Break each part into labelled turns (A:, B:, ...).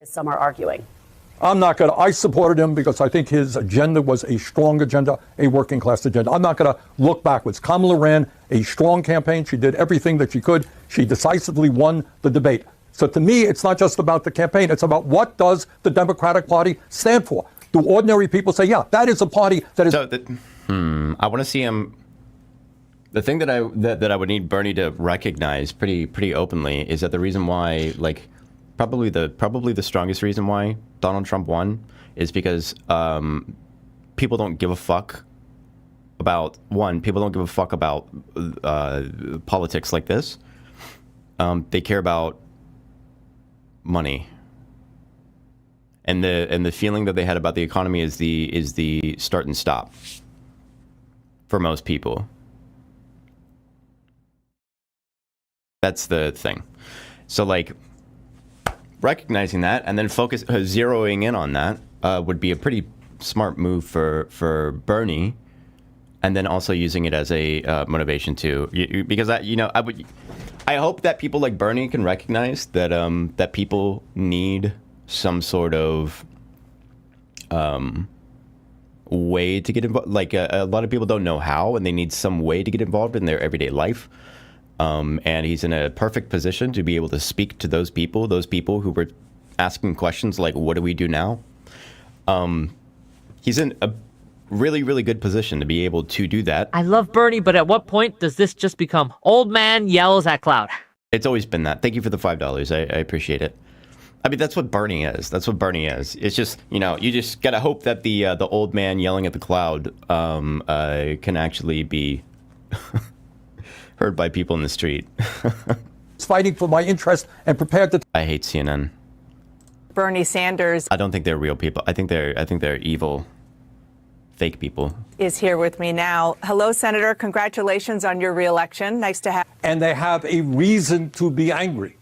A: Some are arguing.
B: I supported him because I think his agenda was a strong agenda, a working class agenda. I'm not going to look backwards. Kamala ran a strong campaign. She did everything that she could. She decisively won the debate. So to me, it's not just about the campaign. It's about what does the Democratic Party stand for? Do ordinary people say, yeah, that is a party that is...
C: I want to see him... The thing that I would need Bernie to recognize pretty openly is that the reason why, like, probably the strongest reason why Donald Trump won is because people don't give a fuck about politics like this. They care about money, and the feeling that they had about the economy is the start and stop for most people. That's the thing. So, like, recognizing that and then zeroing in on that would be a pretty smart move for Bernie, and then also using it as a motivation too, because I hope that people like Bernie can recognize that that people need some sort of way to get involved. Like a lot of people don't know how, and they need some way to get involved in their everyday life. And he's in a perfect position to be able to speak to those people who were asking questions like, what do we do now? He's in a really, really good position to be able to do that.
D: I love Bernie, but at what point does this just become old man yells at cloud?
C: It's always been that. Thank you for the $5. I appreciate it. I mean, that's what Bernie is. It's just, you just gotta hope that the old man yelling at the cloud can actually be heard by people in the street.
B: It's fighting for my interest and prepared to...
C: I hate CNN.
E: Bernie Sanders.
C: I don't think they're real people. I think they're evil, fake people.
E: Is here with me now. Hello, Senator. Congratulations on your reelection. Nice to have.
B: And they have a reason to be angry.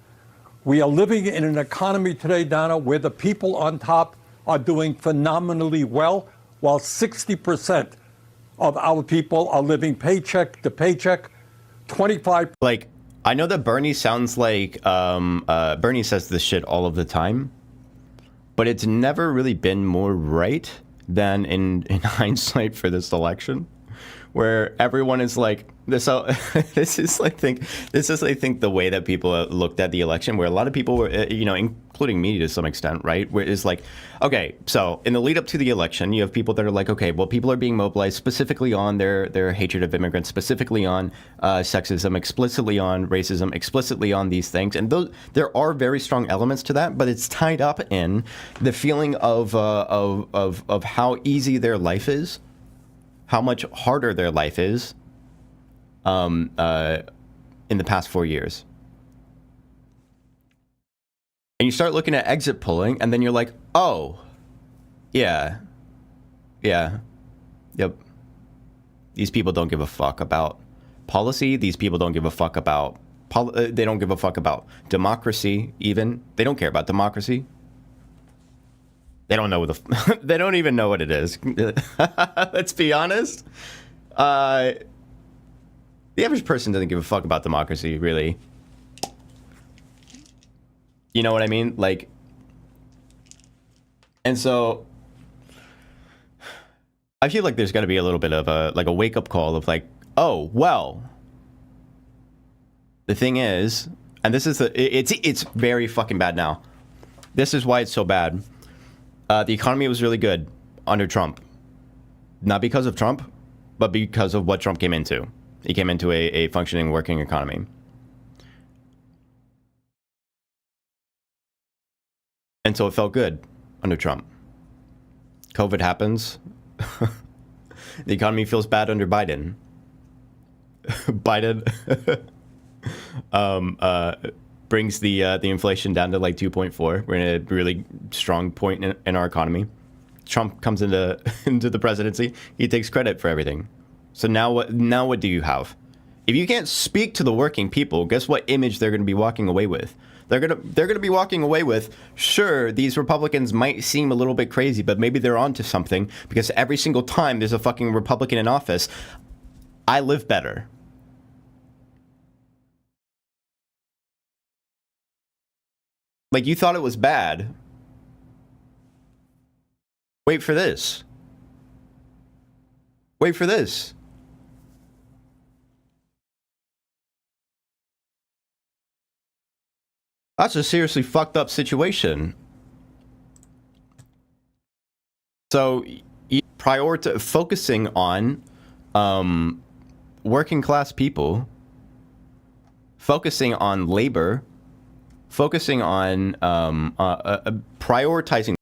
B: We are living in an economy today, Donna, where the people on top are doing phenomenally well, while 60% of our people are living paycheck to paycheck. 25.
C: Like, I know that Bernie sounds like Bernie says this shit all of the time, but it's never really been more right than in hindsight for this election, where everyone is like this. This is I think the way that people looked at the election, where a lot of people were, including me to some extent, right? Where it's like, okay, so in the lead up to the election, you have people that are like, okay, well, people are being mobilized specifically on their hatred of immigrants, specifically on sexism, explicitly on racism, explicitly on these things, and there are very strong elements to that, but it's tied up in the feeling of how easy their life is, how much harder their life is in the past 4 years. And you start looking at exit polling, and then you're like, oh, yeah, yep. These people don't give a fuck about policy. These people don't give a fuck about, they don't give a fuck about democracy even. They don't care about democracy. They don't know they don't even know what it is. Let's be honest. The average person doesn't give a fuck about democracy, really. You know what I mean? Like, and so I feel like there's got to be a little bit of a wake-up call of like, oh, well, the thing is, and this is it's very fucking bad now. This is why it's so bad. The economy was really good under Trump. Not because of Trump, but because of what Trump came into. He came into a functioning, working economy. And so it felt good under Trump. COVID happens. The economy feels bad under Biden. Biden brings the inflation down to like 2.4. We're in a really strong point in our economy. Trump comes into the presidency. He takes credit for everything. So now what do you have? If you can't speak to the working people, guess what image they're going to be walking away with? They're gonna be walking away with, sure, these Republicans might seem a little bit crazy, but maybe they're onto something, because every single time there's a fucking Republican in office, I live better. Like, you thought it was bad Wait for this. Wait for this. That's a seriously fucked up situation. So, focusing on working class people, focusing on labor, focusing on prioritizing